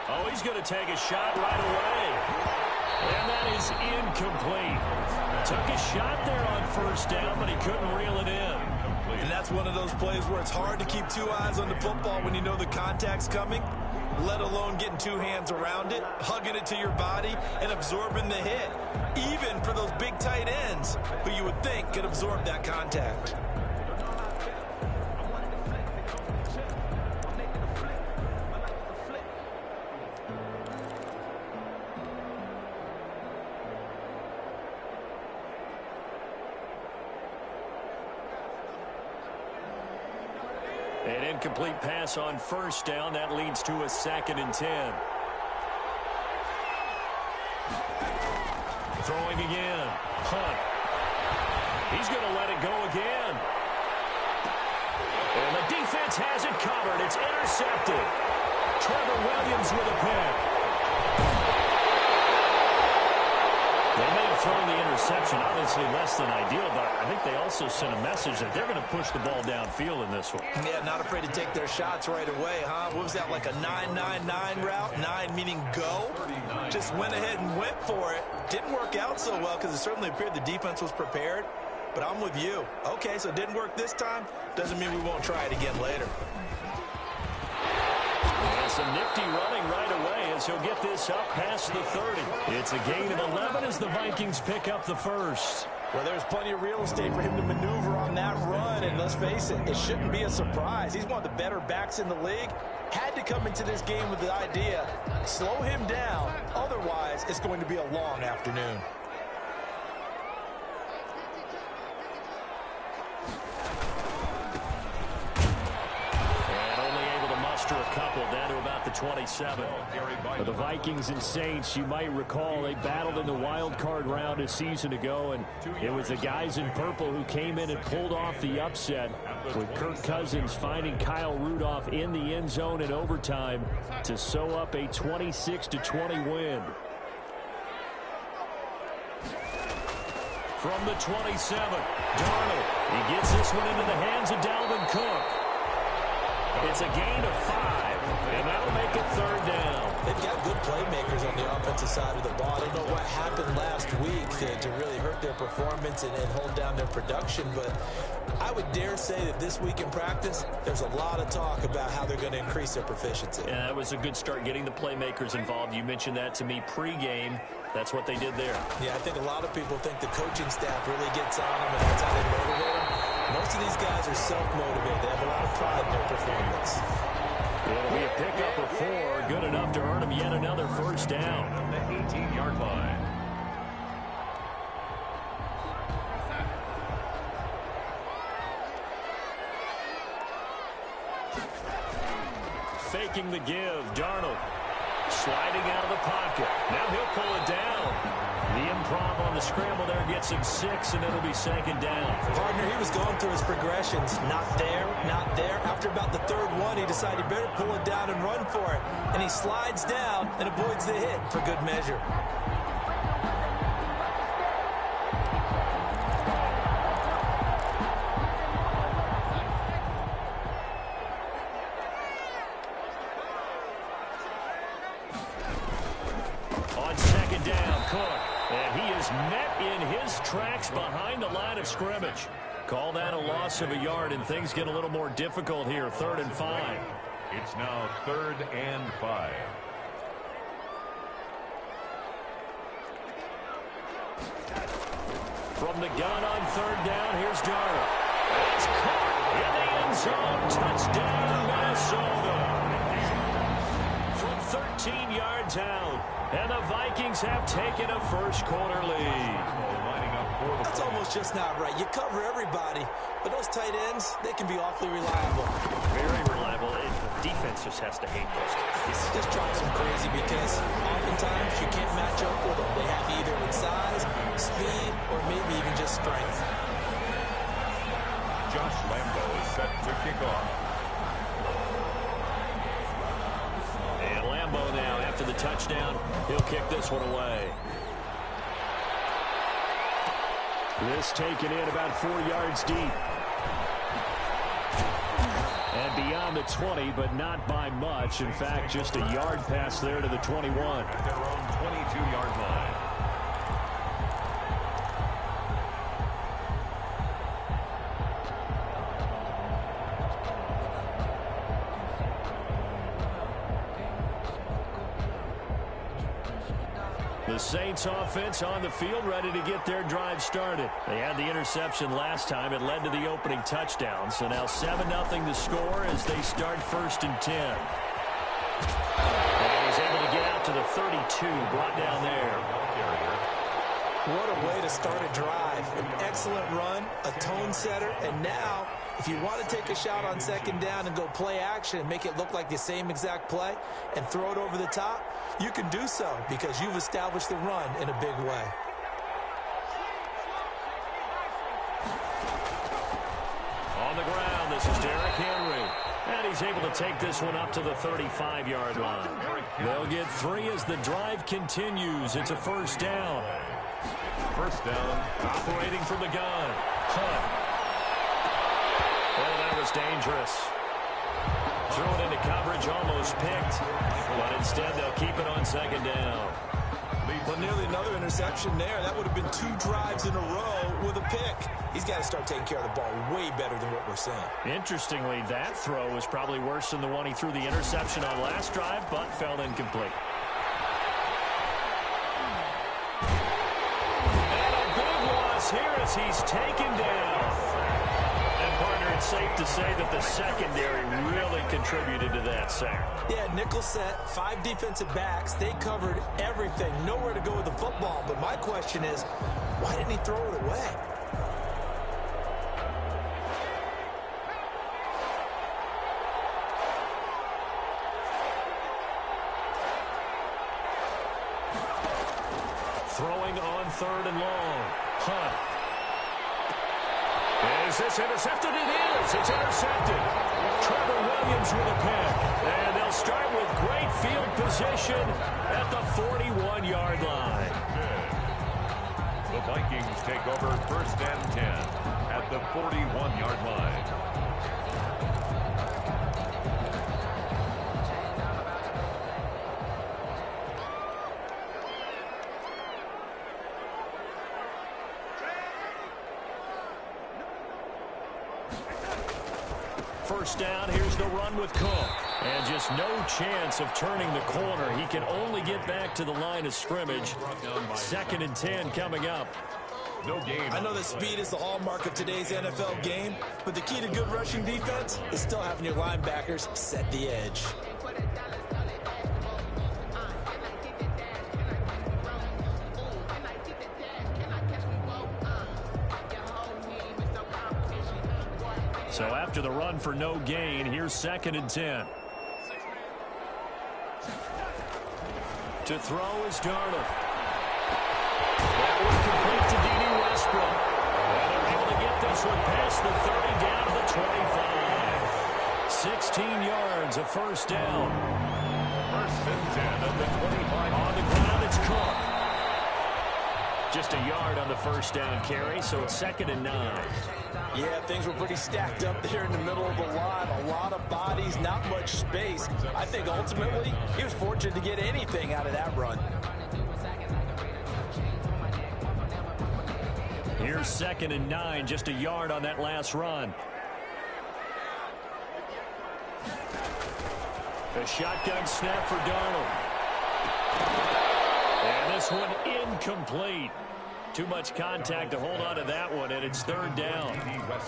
Oh, he's going to take a shot right away. And that is incomplete. Took a shot there on first down, but he couldn't reel it in. And that's one of those plays where it's hard to keep two eyes on the football when you know the contact's coming, let alone getting two hands around it, hugging it to your body, and absorbing the hit, even for those big tight ends who you would think could absorb that contact. An incomplete pass on first down. That leads to a 2nd and 10. Throwing again. Hunt. He's going to let it go again. And the defense has it covered. It's intercepted. Trevor Williams with a pick. They may have thrown the interception, obviously less than ideal, but I think they also sent a message that they're going to push the ball downfield in this one. Yeah, not afraid to take their shots right away, huh? What was that, like a 9-9-9 route? 9 meaning go? Just went ahead and went for it. Didn't work out so well because it certainly appeared the defense was prepared. But I'm with you. Okay, so it didn't work this time. Doesn't mean we won't try it again later. And some nifty running right away as he'll get this up past the 30. It's a gain of 11 as the Vikings pick up the first. Well, there's plenty of real estate for him to maneuver on that run, and let's face it, it shouldn't be a surprise. He's one of the better backs in the league. Had to come into this game with the idea, slow him down, otherwise it's going to be a long afternoon. A couple down to about the 27. For the Vikings and Saints, you might recall they battled in the wild card round a season ago, and it was the guys in purple who came in and pulled off the upset, with Kirk Cousins finding Kyle Rudolph in the end zone in overtime to sew up a 26-20 win. From the 27, Darnold. He gets this one into the hands of Dalvin Cook. It's a gain of 5, and that'll make it 3rd down. They've got good playmakers on the offensive side of the ball. I don't know what happened last week to really hurt their performance and hold down their production, but I would dare say that this week in practice, there's a lot of talk about how they're going to increase their proficiency. Yeah, that was a good start getting the playmakers involved. You mentioned that to me pregame. That's what they did there. Yeah, I think a lot of people think the coaching staff really gets on them, and that's how they motivate them. Most of these guys are self-motivated. They have a lot of pride in their performance. It'll be a pickup of 4, good enough to earn them yet another first down. From the 18-yard line. Faking the give, Darnold. Sliding out of the pocket. Now he'll pull it down. The improv on the scramble there gets him 6, and it'll be 2nd down. Partner, he was going through his progressions. Not there, not there. After about the 3rd one, he decided he better pull it down and run for it. And he slides down and avoids the hit for good measure. On 2nd down, Cook. And he is met in his tracks behind the line of scrimmage. Call that a loss of a yard, and things get a little more difficult here. 3rd and 5. It's now 3rd and 5. From the gun on 3rd down, here's Darnold. It's caught in the end zone. Touchdown, Minnesota. From 13 yards out. And the Vikings have taken a first-quarter lead. That's almost just not right. You cover everybody, but those tight ends, they can be awfully reliable. Very reliable. The defense just has to hate those guys. This drives them crazy because oftentimes you can't match up with them. They have either with size, speed, or maybe even just strength. Josh Lambo is set to kick off. And Lambo now, after the touchdown, he'll kick this one away. This taken in about 4 yards deep. And beyond the 20, but not by much. In fact, just a yard pass there to the 21. At their own 22-yard line. The Saints offense on the field, ready to get their drive started. They had the interception last time. It led to the opening touchdown. So now 7-0 the score as they start 1st and 10. And he's able to get out to the 32, brought down there. What a way to start a drive. An excellent run, a tone setter, and now if you want to take a shot on 2nd down and go play action and make it look like the same exact play and throw it over the top, you can do so because you've established the run in a big way. On the ground, this is Derrick Henry. And he's able to take this one up to the 35-yard line. They'll get 3 as the drive continues. It's a 1st down. 1st down. Operating from the gun. Hunt. Oh, that was dangerous. Threw it into coverage, almost picked. But instead, they'll keep it on 2nd down. Well, nearly another interception there. That would have been 2 drives in a row with a pick. He's got to start taking care of the ball way better than what we're seeing. Interestingly, that throw was probably worse than the one he threw the interception on last drive, but fell incomplete. And a big loss here as he's taken down. And, partner, it's safe to say that the secondary really contributed to that sack. Yeah, nickel set, 5 defensive backs. They covered everything. Nowhere to go with the football. But my question is, why didn't he throw it away? Throwing on 3rd and long. Hunt. Is this intercepted? It is. It's intercepted. Trevor Williams with a pick. And they'll start with great field position at the 41-yard line. The Vikings take over 1st and 10 at the 41-yard line. First down, here's the run with Cook. And just no chance of turning the corner. He can only get back to the line of scrimmage. 2nd and 10 coming up. No gain. I know that speed is the hallmark of today's NFL game, but the key to good rushing defense is still having your linebackers set the edge. So after the run for no gain, here's 2nd and 10. To throw is Darnold. That was complete to D.D. Westbrook. And they're able to get this one past the 30 down to the 25. 16 yards, a 1st down. 1st and 10 at the 25. On the ground, it's Cook. Just a yard on the 1st down carry, so it's 2nd and 9. Yeah, things were pretty stacked up there in the middle of the line. A lot of bodies, not much space. I think ultimately he was fortunate to get anything out of that run. Here's 2nd and 9, just a yard on that last run. A shotgun snap for Darnold. And this one incomplete. Too much contact to hold on to that one, and it's 3rd down.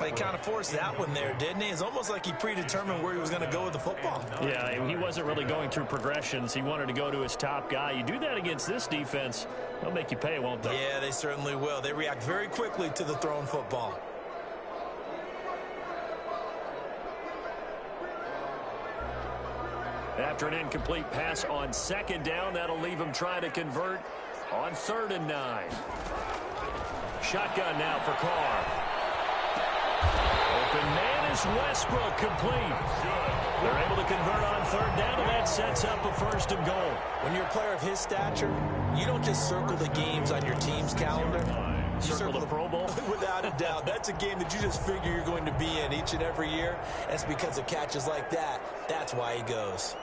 He kind of forced that one there, didn't he? It's almost like he predetermined where he was going to go with the football. Yeah, he wasn't really going through progressions. He wanted to go to his top guy. You do that against this defense, they'll make you pay, won't they? Yeah, they certainly will. They react very quickly to the thrown football. After an incomplete pass on 2nd down, that'll leave him trying to convert on 3rd and 9. Shotgun now for Carr. Open man is Westbrook, complete. They're able to convert on 3rd down, and that sets up a 1st and goal. When you're a player of his stature, you don't just circle the games on your team's calendar. Circle the Pro Bowl? Without a doubt. That's a game that you just figure you're going to be in each and every year. And it's because of catches like that. That's why he goes.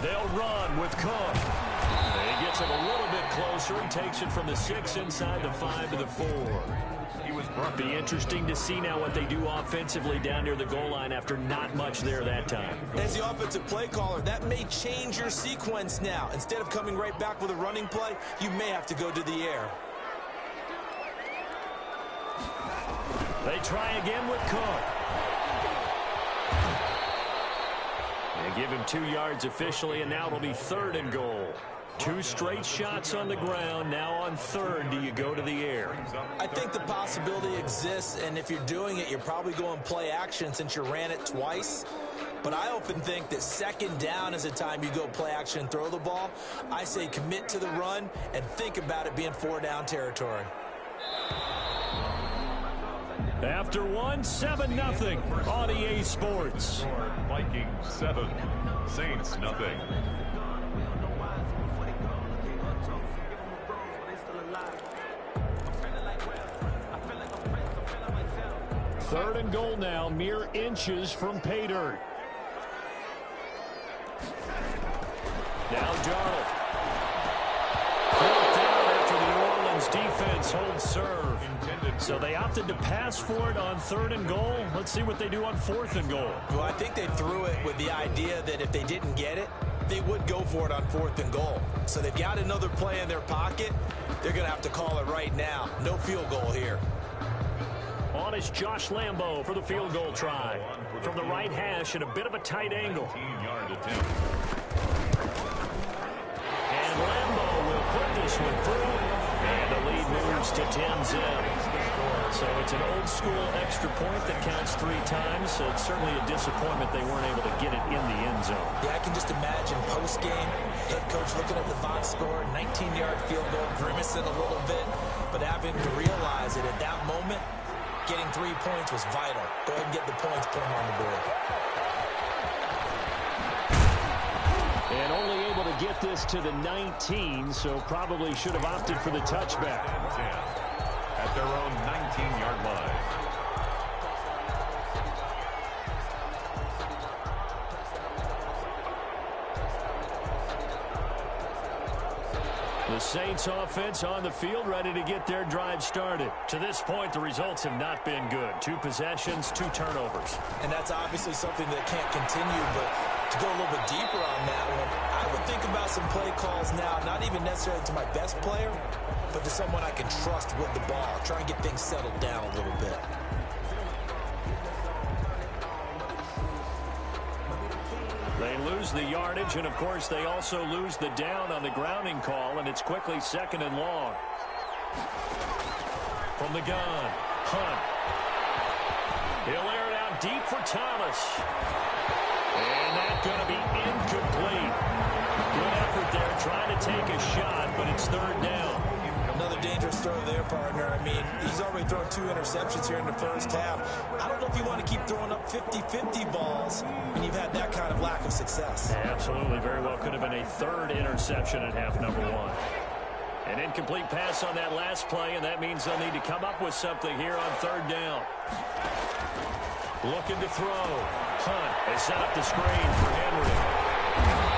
They'll run with Cook. He gets it a little bit closer. He takes it from the 6 inside the 5 to the 4. Be interesting to see now what they do offensively down near the goal line after not much there that time. As the offensive play caller, that may change your sequence now. Instead of coming right back with a running play, you may have to go to the air. They try again with Cook. They give him 2 yards officially, and now it'll be 3rd and goal. 2 straight shots on the ground. Now on 3rd, do you go to the air? I think the possibility exists, and if you're doing it, you're probably going play action since you ran it twice. But I often think that 2nd down is the time you go play action and throw the ball. I say commit to the run and think about it being 4 down territory. After 1, 7-0 on EA Sports. Vikings 7, Saints nothing. Third and goal now, mere inches from pay dirt. Now Darnold. 4th down after the New Orleans defense holds serve. So they opted to pass for it on 3rd and goal. Let's see what they do on 4th and goal. Well, I think they threw it with the idea that if they didn't get it, they would go for it on 4th and goal. So they've got another play in their pocket. They're going to have to call it right now. No field goal here. On is Josh Lambo for the field goal try. From the right hash at a bit of a tight angle. And Lambo will put this one through. And the lead moves to 10-zip. So it's an old-school extra point that counts 3 times. So it's certainly a disappointment they weren't able to get it in the end zone. Yeah, I can just imagine post-game, head coach looking at the box score, 19-yard field goal, grimacing a little bit, but having to realize that at that moment, getting 3 points was vital. Go ahead and get the points, put them on the board. And only able to get this to the 19, so probably should have opted for the touchback. At their own 19-yard line. The Saints offense on the field, ready to get their drive started. To this point, the results have not been good. 2 possessions, 2 turnovers. And that's obviously something that can't continue, but to go a little bit deeper on that one, I would think about some play calls now, not even necessarily to my best player, but to someone I can trust with the ball. Try and get things settled down a little bit. They lose the yardage, and of course they also lose the down on the grounding call, and it's quickly 2nd and long. From the gun, Hunt. He'll air it out deep for Thomas. And that's going to be incomplete. Good effort there, trying to take a shot, but it's 3rd down. Another dangerous throw there, partner. I mean, he's already thrown 2 interceptions here in the first half. I don't know if you want to keep throwing up 50-50 balls when you've had that kind of lack of success. Absolutely. Very well could have been a 3rd interception at half number 1. An incomplete pass on that last play, and that means they'll need to come up with something here on 3rd down. Looking to throw. Hunt has set up the screen for Henry.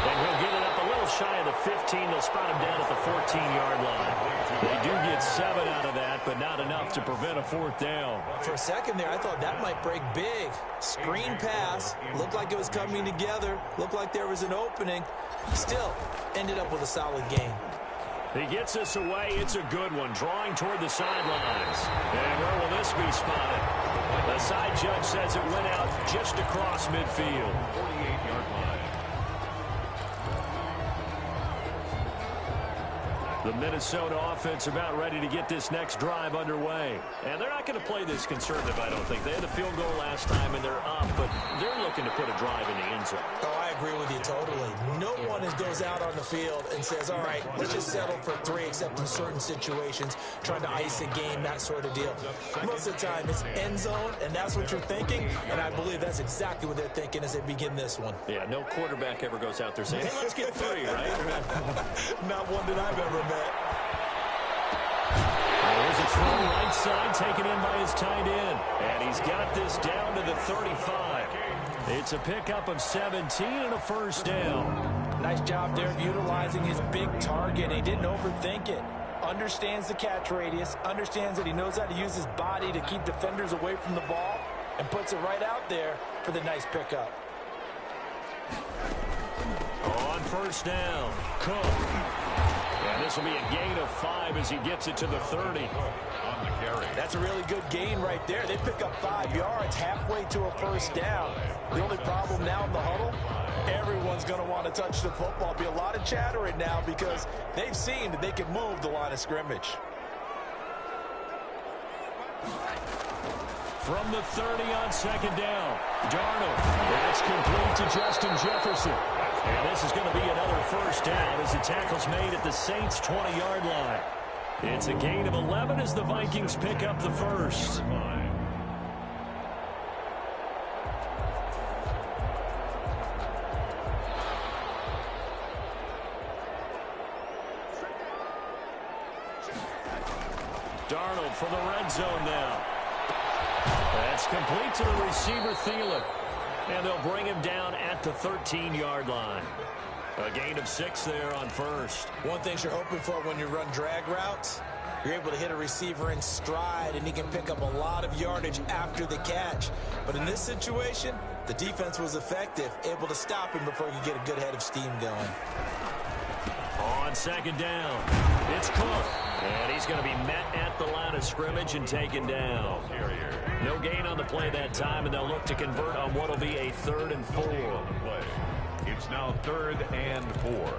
And he'll get it up a little shy of the 15. They'll spot him down at the 14-yard line. They do get 7 out of that, but not enough to prevent a 4th down. For a second there, I thought that might break big. Screen pass. Looked like it was coming together. Looked like there was an opening. Still, ended up with a solid game. He gets this away. It's a good one. Drawing toward the sidelines. And where will this be spotted? The side judge says it went out just across midfield. 48-yard line. The Minnesota offense about ready to get this next drive underway. And they're not going to play this conservative, I don't think. They had the field goal last time, and they're up, but they're looking to put a drive in the end zone. Oh, I agree with you totally. No one goes out on the field and says, all right, let's just settle for 3, except in certain situations, trying to ice a game, that sort of deal. Most of the time, it's end zone, and that's what you're thinking, and I believe that's exactly what they're thinking as they begin this one. Yeah, no quarterback ever goes out there saying, hey, let's get 3, right? Not one that I've ever met. throw right side, taken in by his tight end. And he's got this down to the 35. It's a pickup of 17 and a first down. Nice job there of utilizing his big target. He didn't overthink it. Understands the catch radius, understands that he knows how to use his body to keep defenders away from the ball, and puts it right out there for the nice pickup. On first down, Cook. And this will be a gain of 5 as he gets it to the 30. On the carry. That's a really good gain right there. They pick up 5 yards halfway to a first down. The only problem now in the huddle, everyone's going to want to touch the football. Be a lot of chattering now because they've seen that they can move the line of scrimmage. From the 30 on second down, Darnold. That's complete to Justin Jefferson. And this is going to be another first down as the tackle's made at the Saints' 20-yard line. It's a gain of 11 as the Vikings pick up the first. Darnold from the red zone now. That's complete to the receiver, Thielen. And they'll bring him down at the 13-yard line. A gain of 6 there on first. One thing you're hoping for when you run drag routes, you're able to hit a receiver in stride, and he can pick up a lot of yardage after the catch. But in this situation, the defense was effective, able to stop him before he could get a good head of steam going. On second down, it's Cook. And he's going to be met at the line of scrimmage and taken down. No gain on the play that time, and they'll look to convert on what will be a 3rd and 4. It's now 3rd and 4.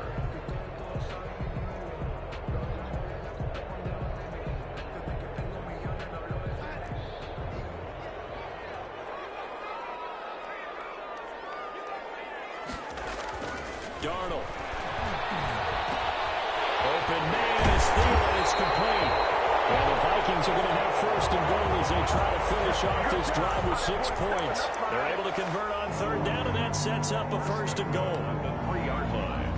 Darnold. Open man as Thielen is complete. And the Vikings are going to have 1st and goal as they try to finish off this drive with 6 points. They're able to convert on 3rd down, and that sets up a 1st and goal. On the 3-yard line.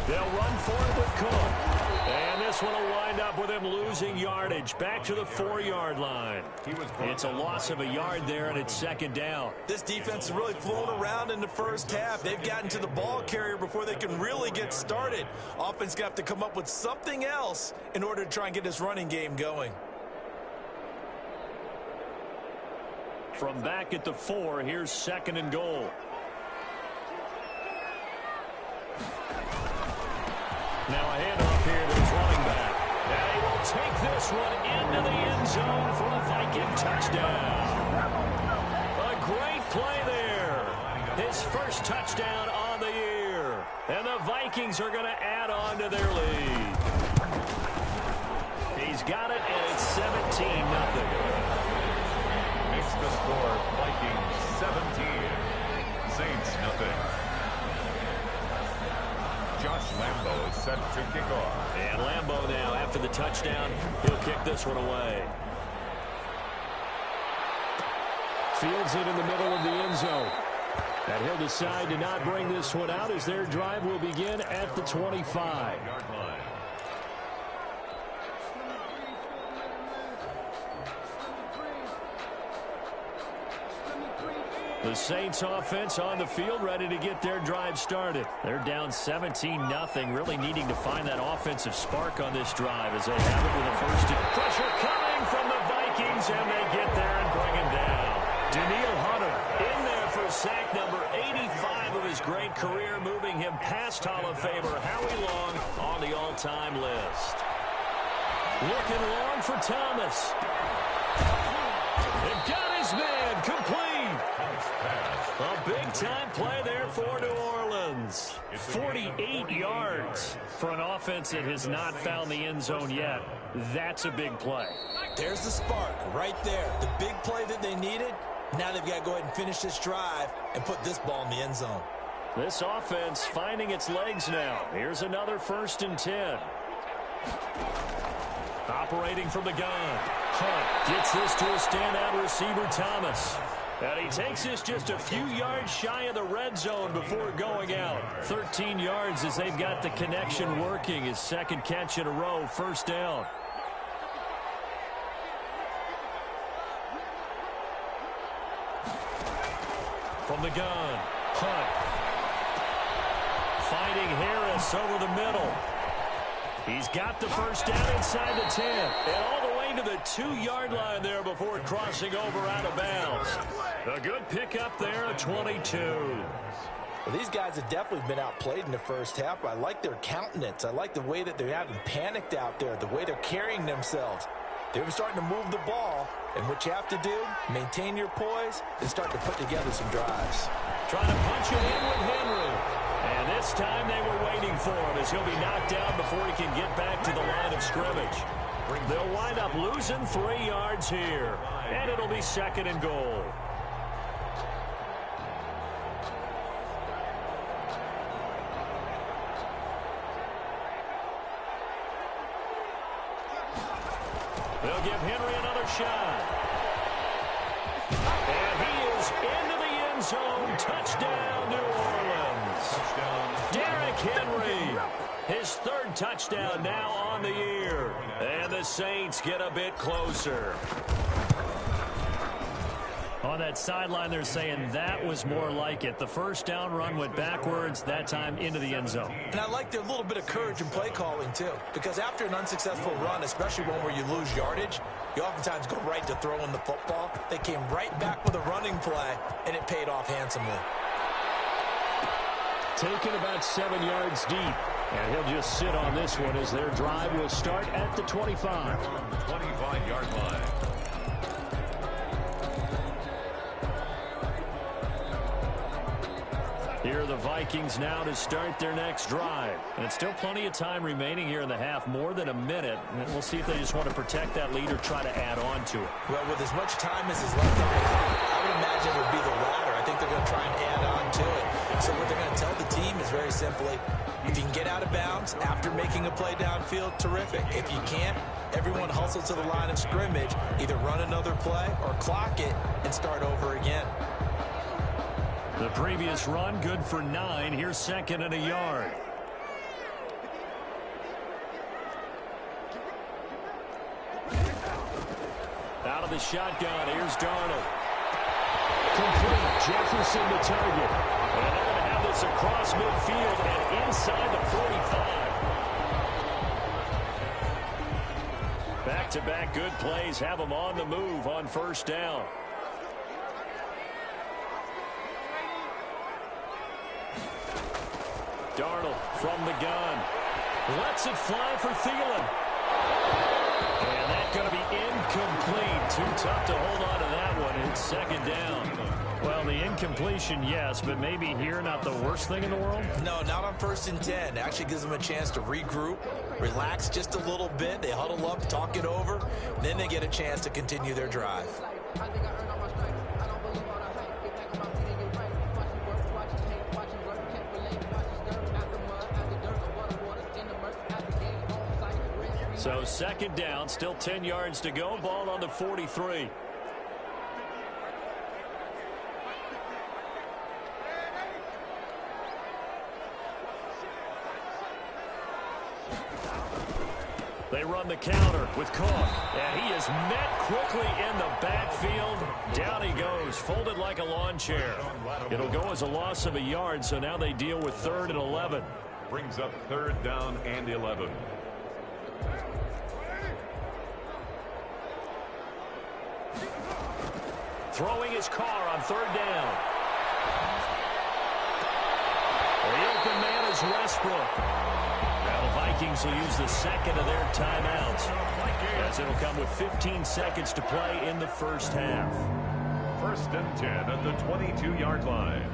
They'll run for it with Cook. And this one will wind up with him losing yardage back to the 4-yard line. It's a loss of a yard there, and it's 2nd down. This defense is really flown around in the first half. They've gotten to the ball carrier before they can really get started. Offense got to come up with something else in order to try and get this running game going. From back at the 4, here's 2nd and goal. Now a handoff here to his running back. And he will take this one into the end zone for a Viking touchdown. A great play there. His first touchdown on the year. And the Vikings are going to add on to their lead. He's got it, and it's 17-0. Makes the score Vikings 17, Saints nothing. Josh Lambo is set to kick off. And Lambo now, after the touchdown, he'll kick this one away. Fields it in the middle of the end zone. And he'll decide to not bring this one out as their drive will begin at the 25. The Saints offense on the field ready to get their drive started. They're down 17-0, really needing to find that offensive spark on this drive as they have it with a first. Pressure coming from the Vikings, and they get there and bring him down. Danielle Hunter in there for sack number 85 of his great career, moving him past Hall of Famer Howie Long on the all-time list. Looking long for Thomas. They've got his man complete. A big-time play there for New Orleans. 48 yards for an offense that has not found the end zone yet. That's a big play. There's the spark right there. The big play that they needed. Now they've got to go ahead and finish this drive and put this ball in the end zone. This offense finding its legs now. Here's another 1st and 10. Operating from the gun. Hunt gets this to a standout receiver, Thomas. And he takes this just a few yards shy of the red zone before going out. 13 yards as they've got the connection working. His second catch in a row, first down. From the gun, Hunt. Finding Harris over the middle. He's got the first down inside the 10. And all the way to the 2-yard line there before crossing over out of bounds. A good pickup there, a 22. Well, these guys have definitely been outplayed in the first half. I like their countenance. I like the way that they haven't panicked out there, the way they're carrying themselves. They're starting to move the ball, and what you have to do, maintain your poise and start to put together some drives. Trying to punch it in with Henry. And this time they were waiting for him as he'll be knocked down before he can get back to the line of scrimmage. They'll wind up losing 3 yards here, and it'll be second and goal. They'll give Henry another shot. And he is into the end zone. Touchdown, New Orleans. Derrick Henry. His third touchdown now on the year. And the Saints get a bit closer. On that sideline, they're saying that was more like it. The first down run went backwards, that time into the end zone. And I like their little bit of courage in play calling, too. Because after an unsuccessful run, especially one where you lose yardage, you oftentimes go right to throwing the football. They came right back with a running play, and it paid off handsomely. Taken about 7 yards deep. And he'll just sit on this one as their drive will start at the 25. 25-yard line. Here are the Vikings now to start their next drive. And still plenty of time remaining here in the half, more than a minute. And we'll see if they just want to protect that lead or try to add on to it. Well, with as much time as is left on the clock, I would imagine it would be the latter. I think they're going to try and add on to it. So what they're going to tell the team is very simply, if you can get out of bounds after making a play downfield, terrific. If you can't, everyone hustle to the line of scrimmage, either run another play or clock it and start over again. The previous run, good for 9. Here's second and a yard. Out of the shotgun, here's Darnold. Complete, Jefferson the target. And they're going to have this across midfield and inside the 45. Back-to-back good plays have them on the move on first down. Darnold from the gun. Lets it fly for Thielen. And that's going to be incomplete. Too tough to hold on to that one. It's second down. Well, the incompletion, yes, but maybe here not the worst thing in the world? No, not on 1st and 10. It actually gives them a chance to regroup, relax just a little bit. They huddle up, talk it over, then they get a chance to continue their drive. So second down, still 10 yards to go. Ball on the 43. They run the counter with Cook, and he is met quickly in the backfield. Down he goes, folded like a lawn chair. It'll go as a loss of a yard, so now they deal with 3rd and 11. Brings up 3rd down and 11. Throwing his car on 3rd down. The open man is Westbrook. Now the Vikings will use the second of their timeouts, as it'll come with 15 seconds to play in the first half. 1st and 10 at the 22-yard line.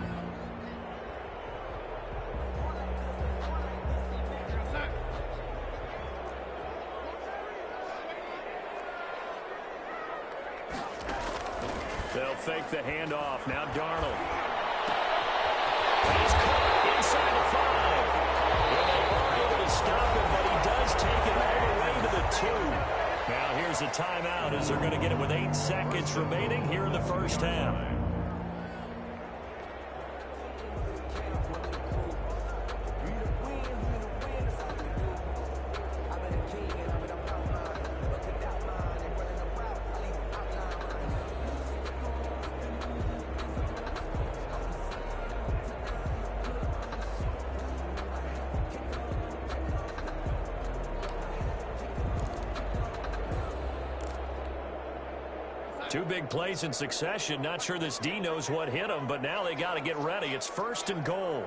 They'll fake the handoff. Now Darnold. He's caught inside the 5. Well, they weren't able to stop him, but he does take it all the way to the 2. Now here's a timeout as they're going to get it with 8 seconds remaining here in the first half. Two big plays in succession. Not sure this D knows what hit him, but now they got to get ready. It's 1st and goal.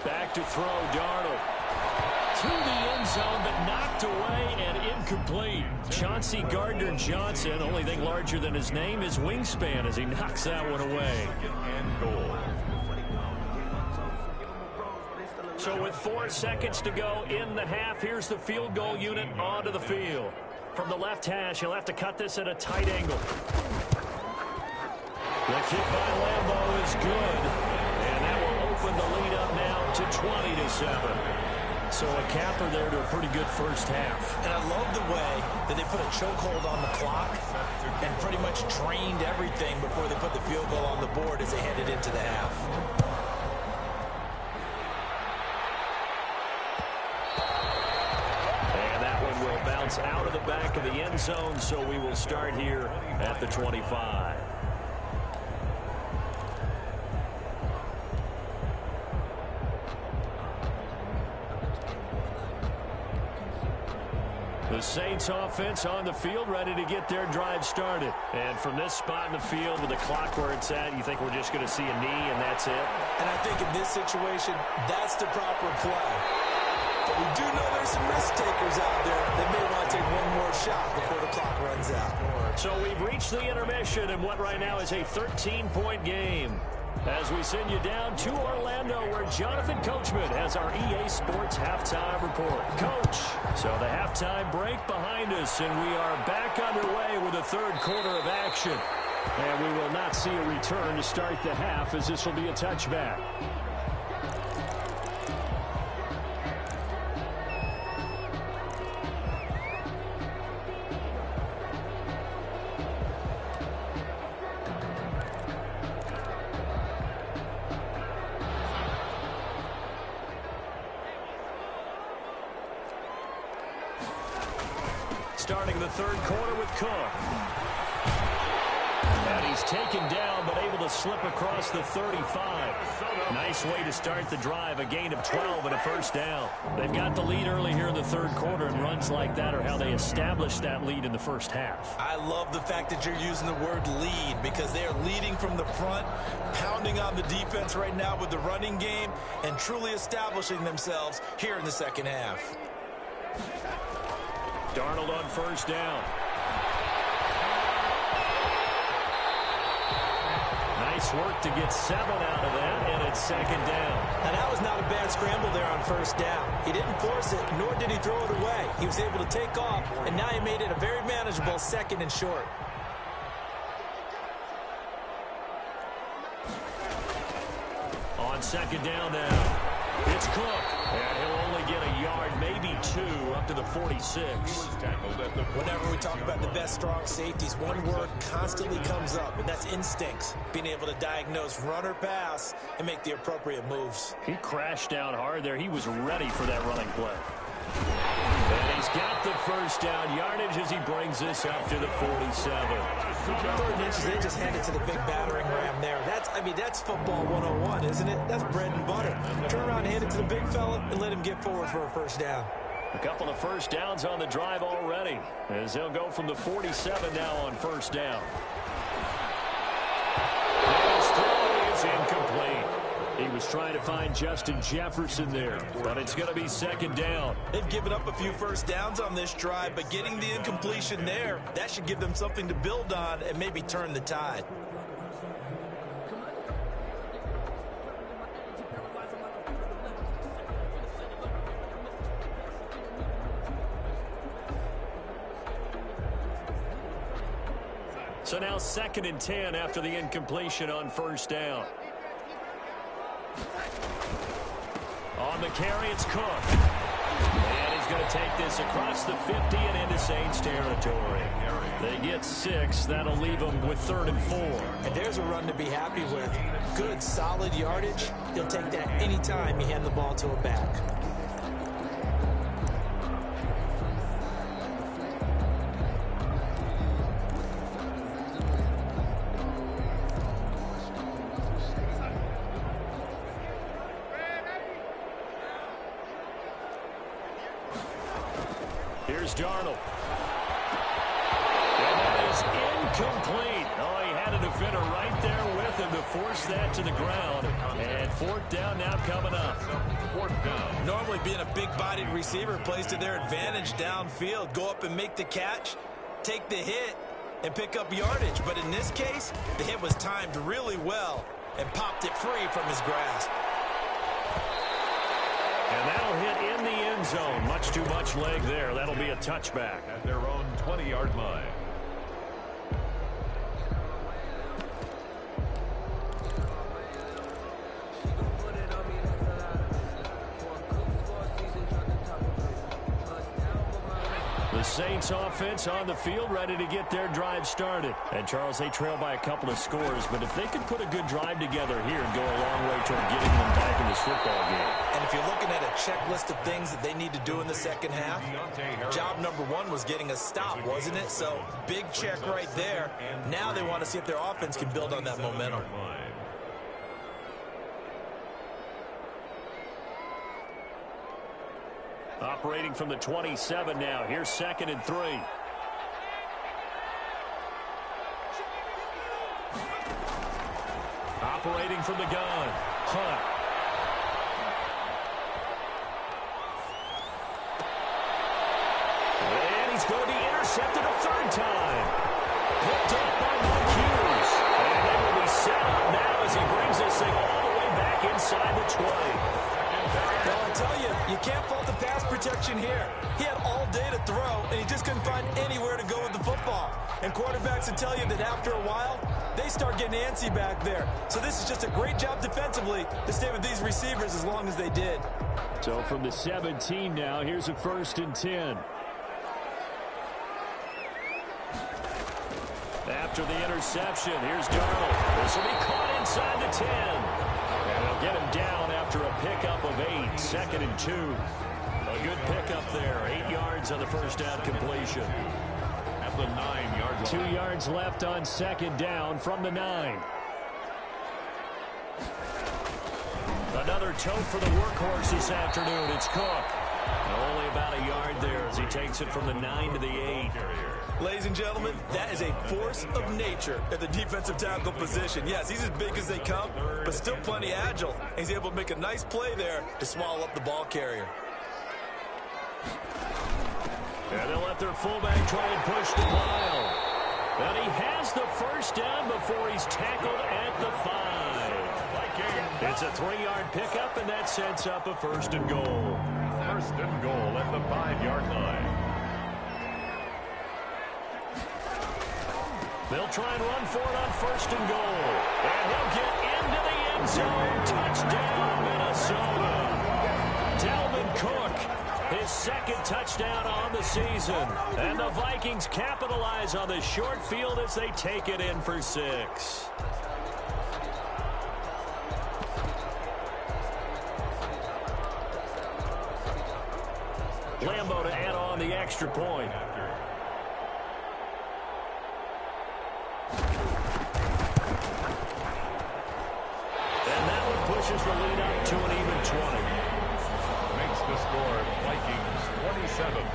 Back to throw, Darnold. To the end zone, but knocked away and incomplete. Chauncey Gardner-Johnson, only thing larger than his name is wingspan as he knocks that one away. And goal. So with 4 seconds to go in the half, here's the field goal unit onto the field. From the left hash, he'll have to cut this at a tight angle. The kick by Lambeau is good, and that will open the lead up now to 20-7. So a capper there to a pretty good first half. And I love the way that they put a chokehold on the clock and pretty much drained everything before they put the field goal on the board as they headed into the half. And that one will bounce out of the back of the end zone, so we will start here at the 25. The Saints offense on the field, ready to get their drive started. And from this spot in the field with the clock where it's at, you think we're just going to see a knee and that's it? And I think in this situation, that's the proper play. But we do know there's some risk takers out there that may want to take one more shot before the clock runs out. So we've reached the intermission in what right now is a 13-point game. As we send you down to Orlando, where Jonathan Coachman has our EA Sports halftime report. Coach, so the halftime break behind us, and we are back underway with the third quarter of action. And we will not see a return to start the half, as this will be a touchback. Starting the third quarter with Cook. And he's taken down, but able to slip across the 35. Nice way to start the drive, a gain of 12 and a first down. They've got the lead early here in the third quarter, and runs like that are how they established that lead in the first half. I love the fact that you're using the word lead, because they are leading from the front, pounding on the defense right now with the running game, and truly establishing themselves here in the second half. Darnold on first down. Nice work to get 7 out of that, and it's second down. Now, that was not a bad scramble there on first down. He didn't force it, nor did he throw it away. He was able to take off, and now he made it a very manageable second and short. On second down now, it's Cook. And he'll only get a yard, maybe 2, up to the 46. Whenever we talk about the best strong safeties, one word constantly comes up, and that's instincts. Being able to diagnose run or pass and make the appropriate moves. He crashed down hard there. He was ready for that running play. And he's got the first down yardage as he brings this up to the 47. 3rd inches, they just hand it to the big battering ram there. That's football 101, isn't it? That's bread and butter. Turn around and hand it to the big fella and let him get forward for a first down. A couple of first downs on the drive already, as they'll go from the 47 now on first down. His throw is incomplete. He was trying to find Justin Jefferson there, but it's going to be second down. They've given up a few first downs on this drive, but getting the incompletion there, that should give them something to build on and maybe turn the tide. So now 2nd and 10 after the incompletion on first down. On the carry, it's Cook. And he's going to take this across the 50 and into Saints territory. They get 6. That'll leave them with 3rd and 4. And there's a run to be happy with. Good, solid yardage. He'll take that anytime you hand the ball to a back. Here's Darnold. And that is incomplete. Oh, he had a defender right there with him to force that to the ground. And fourth down now coming up. Fourth down. Normally being a big-bodied receiver plays to their advantage downfield. Go up and make the catch, take the hit, and pick up yardage. But in this case, the hit was timed really well and popped it free from his grasp. And that'll hit in the end zone. Much too much leg there. That'll be a touchback. At their own 20-yard line. The Saints offense on the field, ready to get their drive started. And, Charles, they trail by a couple of scores, but if they could put a good drive together here and go a long way toward getting them back in this football game. And if you're looking at a checklist of things that they need to do in the second half, job number one was getting a stop, wasn't it? So, big check right there. Now they want to see if their offense can build on that momentum. Operating from the 27 now. Here's 2nd and 3. Operating from the gun. Hunt. And he's going to be intercepted a third time. Picked up by Mike Hughes. And they will be set up now as he brings this thing all the way back inside the 20. Well, I tell you, you can't fault the pass protection here. He had all day to throw, and he just couldn't find anywhere to go with the football. And quarterbacks will tell you that after a while, they start getting antsy back there. So this is just a great job defensively to stay with these receivers as long as they did. So from the 17 now, here's a 1st and 10. After the interception, here's Darnold. This will be caught inside the 10. And they'll get him down after a pickup of 8. 2nd and 2. A good pickup there. 8 yards on the first down completion. At the 9-yard line. 2 yards left on 2nd down from the 9. Another tote for the workhorse this afternoon. It's Cook. Only about a yard there as he takes it from the 9 to the 8. Ladies and gentlemen, that is a force of nature at the defensive tackle position. Yes, he's as big as they come, but still plenty agile. He's able to make a nice play there to swallow up the ball carrier. And they'll let their fullback try and push the pile. And he has the first down before he's tackled at the 5. It's a 3-yard pickup, and that sets up a 1st and goal. 1st and goal at the 5-yard line. They'll try and run for it on 1st and goal. And he'll get into the end zone. Touchdown, Minnesota. Dalvin Cook, his 2nd touchdown on the season. And the Vikings capitalize on the short field as they take it in for 6. Lambeau to add on the extra point. Pushes the lead up to an even 20. Makes the score Vikings 27,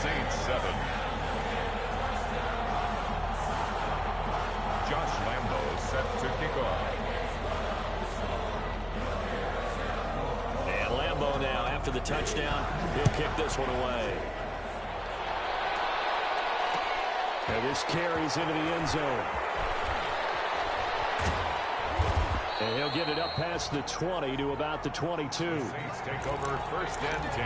Saints 7. Josh Lambeau set to kick off. And Lambeau now, after the touchdown, he'll kick this one away. And this carries into the end zone. And he'll get it up past the 20 to about the 22. Saints take over 1st and 10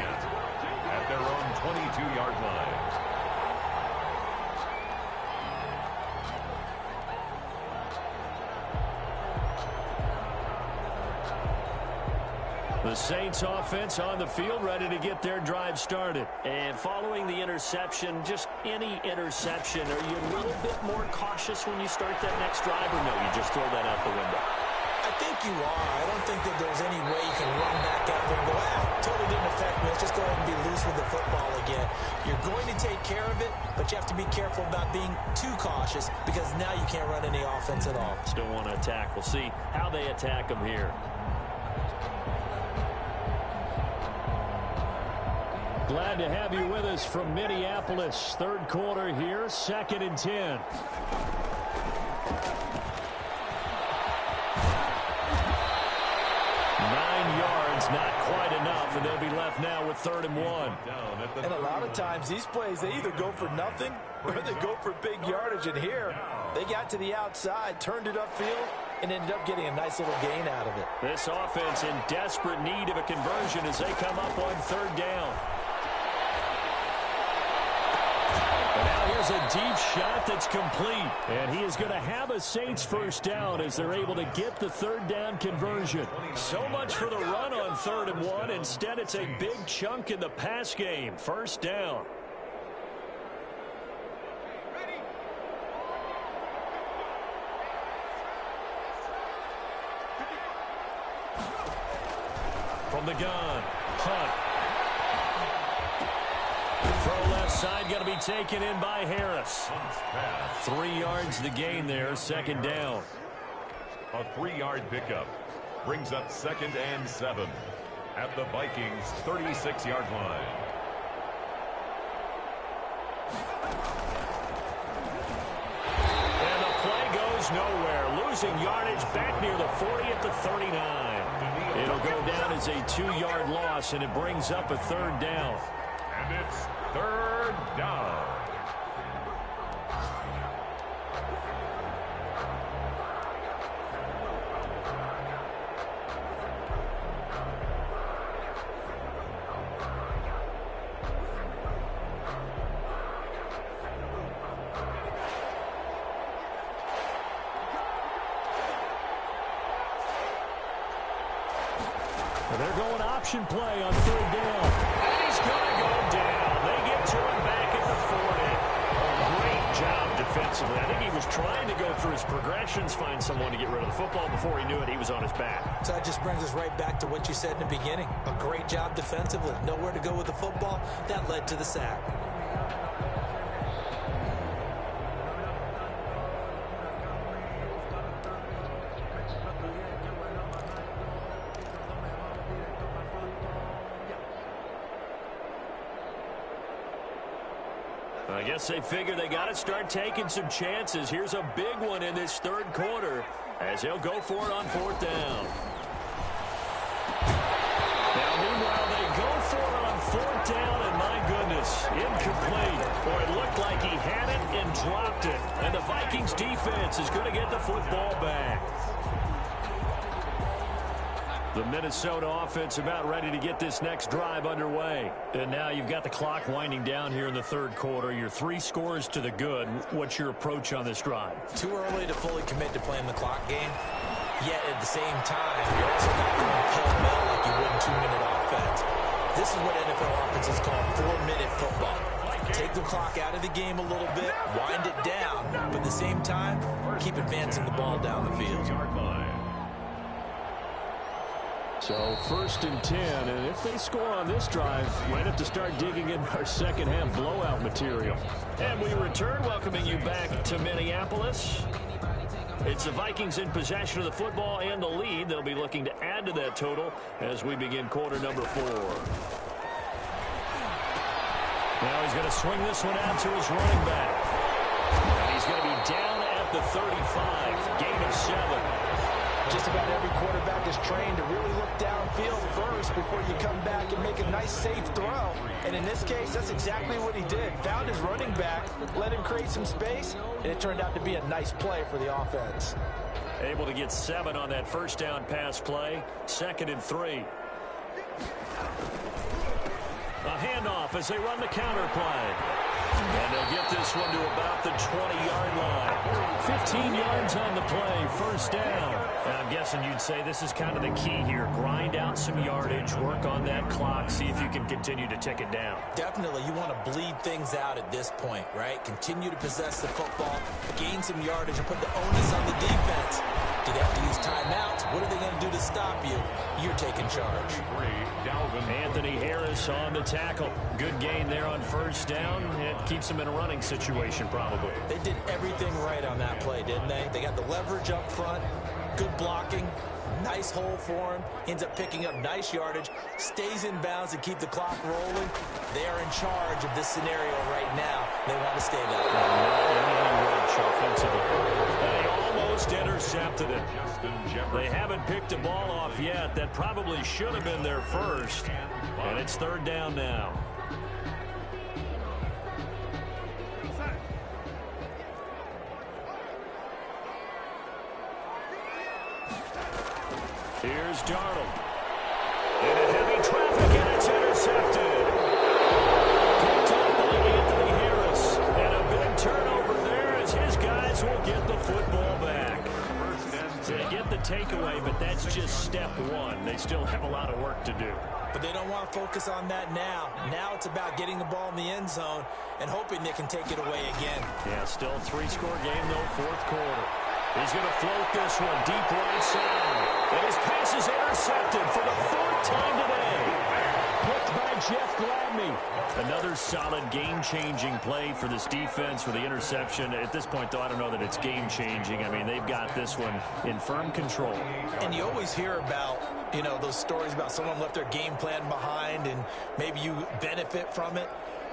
at their own 22-yard line. The Saints offense on the field ready to get their drive started. And following the interception, just any interception, are you a little bit more cautious when you start that next drive, or no, you just throw that out the window? I think you are. I don't think that there's any way you can run back out there and go, totally didn't affect me. Let's just go ahead and be loose with the football again. You're going to take care of it, but you have to be careful about being too cautious because now you can't run any offense at all. Still want to attack. We'll see how they attack them here. Glad to have you with us from Minneapolis. Third quarter here, 2nd and 10. Not quite enough, and they'll be left now with 3rd and 1. And a lot of times these plays, they either go for nothing or they go for big yardage. And here, they got to the outside, turned it upfield, and ended up getting a nice little gain out of it. This offense in desperate need of a conversion as they come up on 3rd down. And now here's a deep shot that's complete. And he is going to have a Saints first down as they're able to get the 3rd down conversion. So much for the run on 3rd and 1. Instead, it's a big chunk in the pass game. First down. From the gun, Hunt. Throw left side, going to be taken in by Harris. 3 yards the gain there, 2nd down. A 3-yard pickup brings up 2nd and 7 at the Vikings' 36-yard line. And the play goes nowhere. Losing yardage back near the 40 at the 39. It'll go down as a 2-yard loss, and it brings up a 3rd down. And it's 3rd down. They're going option play on 3rd down. And he's going to go down. They get to him back at the 40. Great job defensively. I think he was trying to go through his progressions, find someone to get rid of the football. Before he knew it, he was on his back. So that just brings us right back to what you said in the beginning. A great job defensively. Nowhere to go with the football. That led to the sack. I guess they figure they got to start taking some chances. Here's a big one in this 3rd quarter as he'll go for it on 4th down. Now, meanwhile, they go for it on 4th down, and my goodness, incomplete. Boy, it looked like he had it and dropped it. And the Vikings defense is going to get the football back. The Minnesota offense about ready to get this next drive underway. And now you've got the clock winding down here in the 3rd quarter. Your 3 scores to the good. What's your approach on this drive? Too early to fully commit to playing the clock game. Yet at the same time, you're also not going pell-mell like you would in 2-minute offense. This is what NFL offenses call 4-minute football. Take the clock out of the game a little bit, wind it down, but at the same time, keep advancing the ball down the field. So 1st and 10, and if they score on this drive, might have to start digging in our second-half blowout material. And we return, welcoming you back to Minneapolis. It's the Vikings in possession of the football and the lead. They'll be looking to add to that total as we begin quarter number 4. Now he's going to swing this one out to his running back. And he's going to be down at the 35, gain of 7. Just about every quarterback is trained to really look downfield first before you come back and make a nice, safe throw. And in this case, that's exactly what he did. Found his running back, let him create some space, and it turned out to be a nice play for the offense. Able to get 7 on that 1st down pass play. 2nd and 3. A handoff as they run the counter play. And they'll get this one to about the 20-yard line. 15 yards on the play, 1st down. And I'm guessing you'd say this is kind of the key here. Grind out some yardage, work on that clock, see if you can continue to tick it down. Definitely, you want to bleed things out at this point, right? Continue to possess the football, gain some yardage, and put the onus on the defense. Do they have to use timeouts? What are they going to do to stop you? You're taking charge. Anthony Harris on the tackle. Good gain there on 1st down. It keeps them in a running situation probably. They did everything right on that play, didn't they? They got the leverage up front. Good blocking. Nice hole for him. Ends up picking up nice yardage. Stays in bounds to keep the clock rolling. They are in charge of this scenario right now. They want to stay that way. They almost intercepted it. They haven't picked the ball off yet. That probably should have been their first. And it's third down now. Here's Darnold. Into heavy traffic, and it's intercepted. Picked up by Anthony Harris. And a big turnover there as his guys will get the football back. So they get the takeaway, but that's just step one. They still have a lot of work to do. But they don't want to focus on that now. Now it's about getting the ball in the end zone and hoping they can take it away again. Yeah, still three-score game, though, fourth quarter. He's going to float this one deep right side. And his pass is intercepted for the fourth time today. Picked by Jeff Gladney. Another solid game-changing play for this defense with the interception. At this point, though, I don't know that it's game-changing. I mean, they've got this one in firm control. And you always hear about, those stories about someone left their game plan behind and maybe you benefit from it.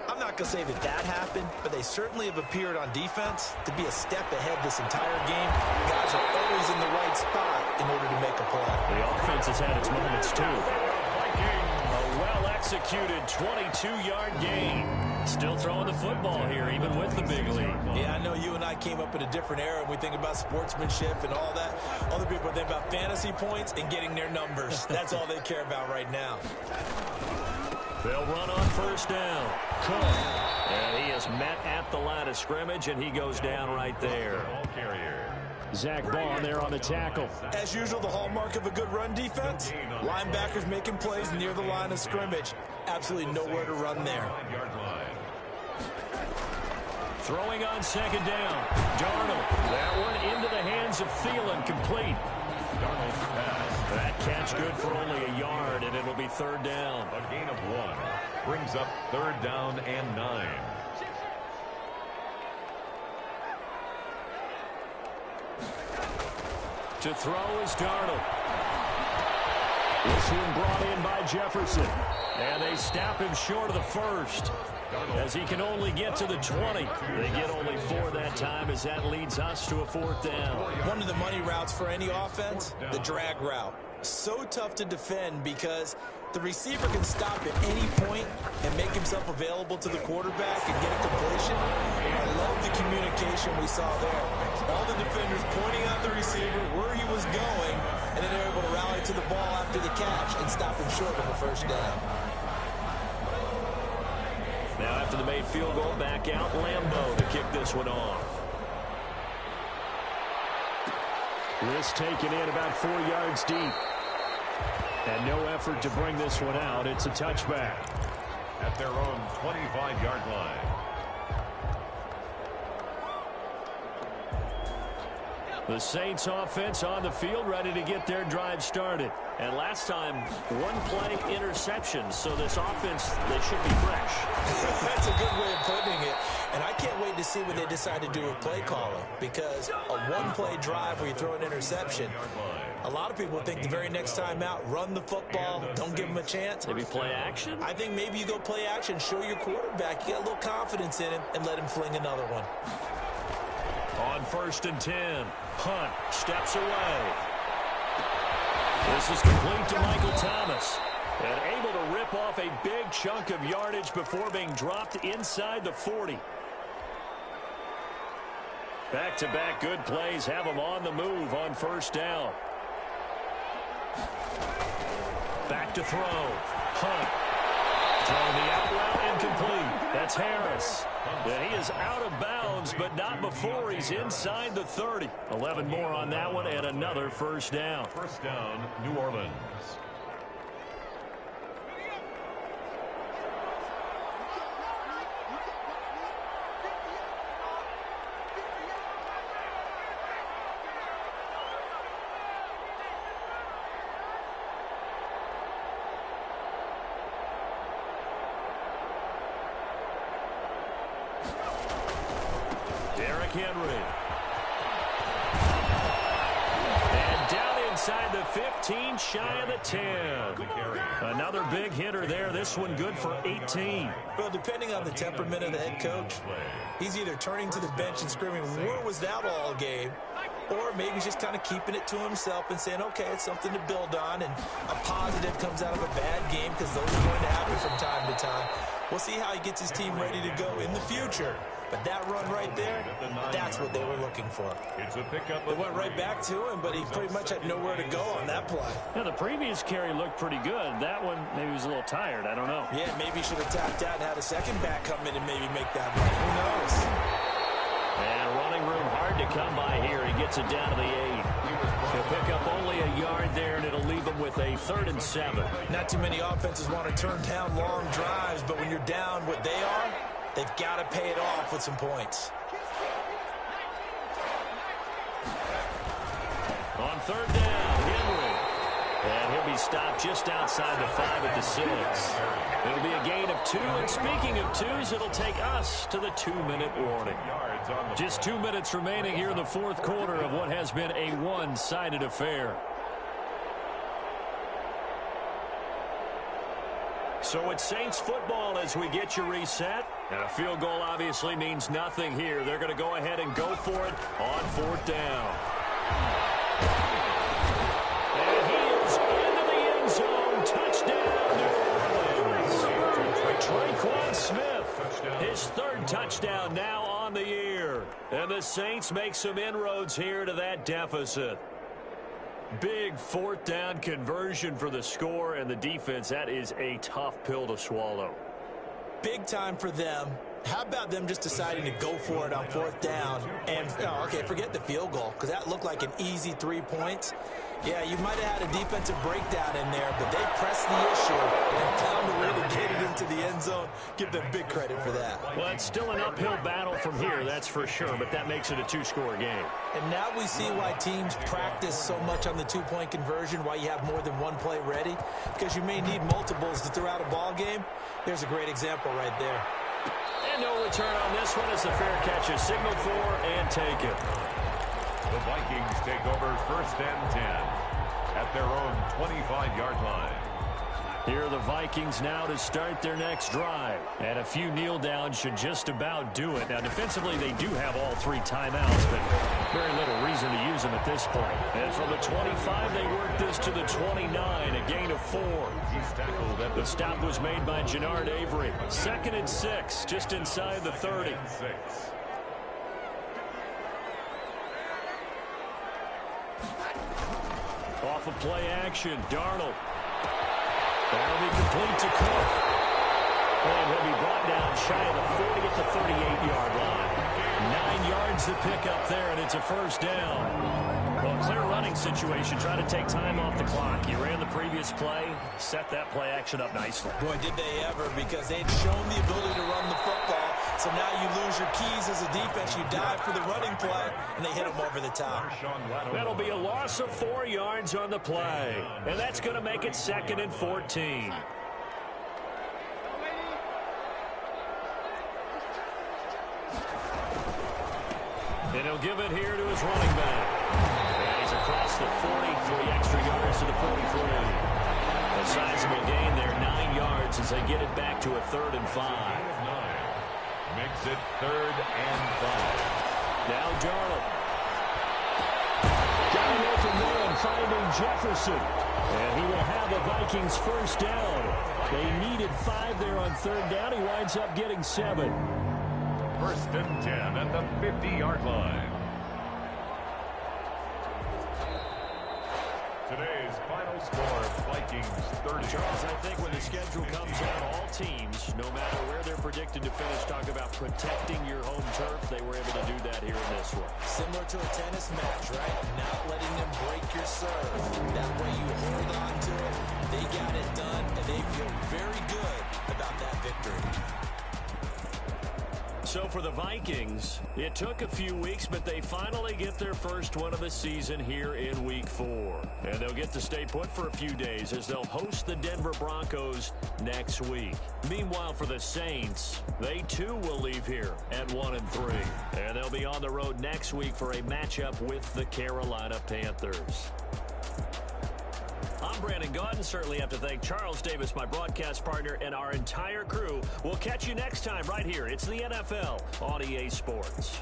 I'm not going to say that happened, but they certainly have appeared on defense to be a step ahead this entire game. Guys are always in the right spot in order to make a play. The offense has had its moments, too. A well-executed 22-yard gain. Still throwing the football here, even with the big lead. Yeah, I know you and I came up in a different era. We think about sportsmanship and all that. Other people think about fantasy points and getting their numbers. That's all they care about right now. They'll run on first down. Cook. And he is met at the line of scrimmage, and he goes down right there. Zach Bond there on the tackle. As usual, the hallmark of a good run defense, linebackers making plays near the line of scrimmage. Absolutely nowhere to run there. Throwing on second down. Darnold. That one into the hands of Thielen, complete. That catch good for only a yard, and it'll be third down. A gain of 1 brings up third down and 9. To throw is Darnold. This one brought in by Jefferson. And they stop him short of the first, as he can only get to the 20. They get only 4 that time, as that leads us to a fourth down. One of the money routes for any offense, the drag route. So tough to defend because the receiver can stop at any point and make himself available to the quarterback and get a completion. I love the communication we saw there. All the defenders pointing out the receiver where he was going, and then they're able to rally to the ball after the catch and stop him short of a first down. Now after the made field goal, back out Lambeau to kick this one off. This taken in about 4 yards deep. And no effort to bring this one out. It's a touchback. At their own 25-yard line. The Saints offense on the field, ready to get their drive started. And last time, one play interception, so this offense, they should be fresh. That's a good way of putting it. And I can't wait to see what they decide to do with play calling, because a one-play drive where you throw an interception, a lot of people think the very next time out, run the football, don't give them a chance. Maybe play action? I think maybe you go play action, show your quarterback you got a little confidence in him, and let him fling another one. On 1st and 10, Hunt steps away. This is complete to Michael Thomas. And able to rip off a big chunk of yardage before being dropped inside the 40. Back-to-back good plays have him on the move on first down. Back to throw. Hunt. Throwing the out route incomplete. That's Harris. And he is out of bounds, but not before he's inside the 30. 11 more on that one, and another first down. First down, New Orleans. Derrick Henry. And inside the 15, shy of the 10. Another big hitter there. This one good for 18. Well, depending on the temperament of the head coach, he's either turning to the bench and screaming, "Where was that all game?" Or maybe he's just kind of keeping it to himself and saying, okay, it's something to build on, and a positive comes out of a bad game, because those are going to happen from time to time. We'll see how he gets his team ready to go in the future. But that run right there, that's what they were looking for. It's a pickup. They went right back to him, but he pretty much had nowhere to go on that play. Yeah, the previous carry looked pretty good. That one, maybe he was a little tired. I don't know. Yeah, maybe he should have tapped out and had a second back come in and maybe make that run. Who knows? And running room hard to come by here. He gets it down to the 8. He'll pick up only a yard there, and it'll leave him with a 3rd and 7. Not too many offenses want to turn down long drives, but when you're down what they are, they've got to pay it off with some points. On 3rd down, Henry. And he'll be stopped just outside the 5 at the 6. It'll be a gain of 2, and speaking of 2s, it'll take us to the 2-minute warning. Just 2 minutes remaining here in the 4th quarter of what has been a one-sided affair. So it's Saints football as we get you reset. And a field goal obviously means nothing here. They're going to go ahead and go for it on 4th down. And he is into the end zone. Touchdown, New Orleans. Traquan Smith, his 3rd touchdown now on the year. And the Saints make some inroads here to that deficit. Big 4th down conversion for the score, and the defense, that is a tough pill to swallow. Big time for them. How about them just deciding to go for it on 4th down? And, okay, forget the field goal, because that looked like an easy 3 points. Yeah, you might have had a defensive breakdown in there, but they pressed the issue and found a way to get it into the end zone. Give them big credit for that. Well, it's still an uphill battle from here, that's for sure, but that makes it a 2-score game. And now we see why teams practice so much on the 2-point conversion, why you have more than one play ready, because you may need multiples to throw out a ball game. There's a great example right there. And no return on this one as the fair catch is signaled for and taken. The Vikings take over 1st and 10 at their own 25-yard line. Here are the Vikings now to start their next drive. And a few kneel downs should just about do it. Now, defensively, they do have all 3 timeouts, but very little reason to use them at this point. And from the 25, they work this to the 29, a gain of 4. He's tackled at the stop was made by Jannard Avery. 2nd and 6, just inside the 30. 6. Off of play action, Darnold. That'll be complete to Cook. And he'll be brought down shy of the 40 at the 38-yard line. 9 yards to pick up there, and it's a 1st down. Well, clear running situation. Try to take time off the clock. You ran the previous play, set that play action up nicely. Boy, did they ever, because they'd shown the ability to run the football. So now you lose your keys as a defense. You dive for the running play, and they hit them over the top. That'll be a loss of 4 yards on the play. And that's going to make it 2nd and 14. And he'll give it here to his running back. And he's across the 40, 3 extra yards to the 43. A sizable gain there, 9 yards as they get it back to a 3rd and 5. Makes it 3rd and 5. Now Darnold. Got an open man finding Jefferson. And he will have the Vikings 1st down. They needed 5 there on 3rd down. He winds up getting 7. 1st and 10 at the 50-yard line. Today's final score, Vikings 30. Charles, I think when the schedule comes out, all teams, no matter where they're predicted to finish, talk about protecting your home turf. They were able to do that here in this one. Similar to a tennis match, right? Not letting them break your serve. That way you hold on to it. They got it done, and they feel very good about that victory. So for the Vikings, it took a few weeks, but they finally get their first one of the season here in Week 4. And they'll get to stay put for a few days as they'll host the Denver Broncos next week. Meanwhile, for the Saints, they too will leave here at 1-3. And they'll be on the road next week for a matchup with the Carolina Panthers. I'm Brandon Gaudin. Certainly have to thank Charles Davis, my broadcast partner, and our entire crew. We'll catch you next time right here. It's the NFL on EA Sports.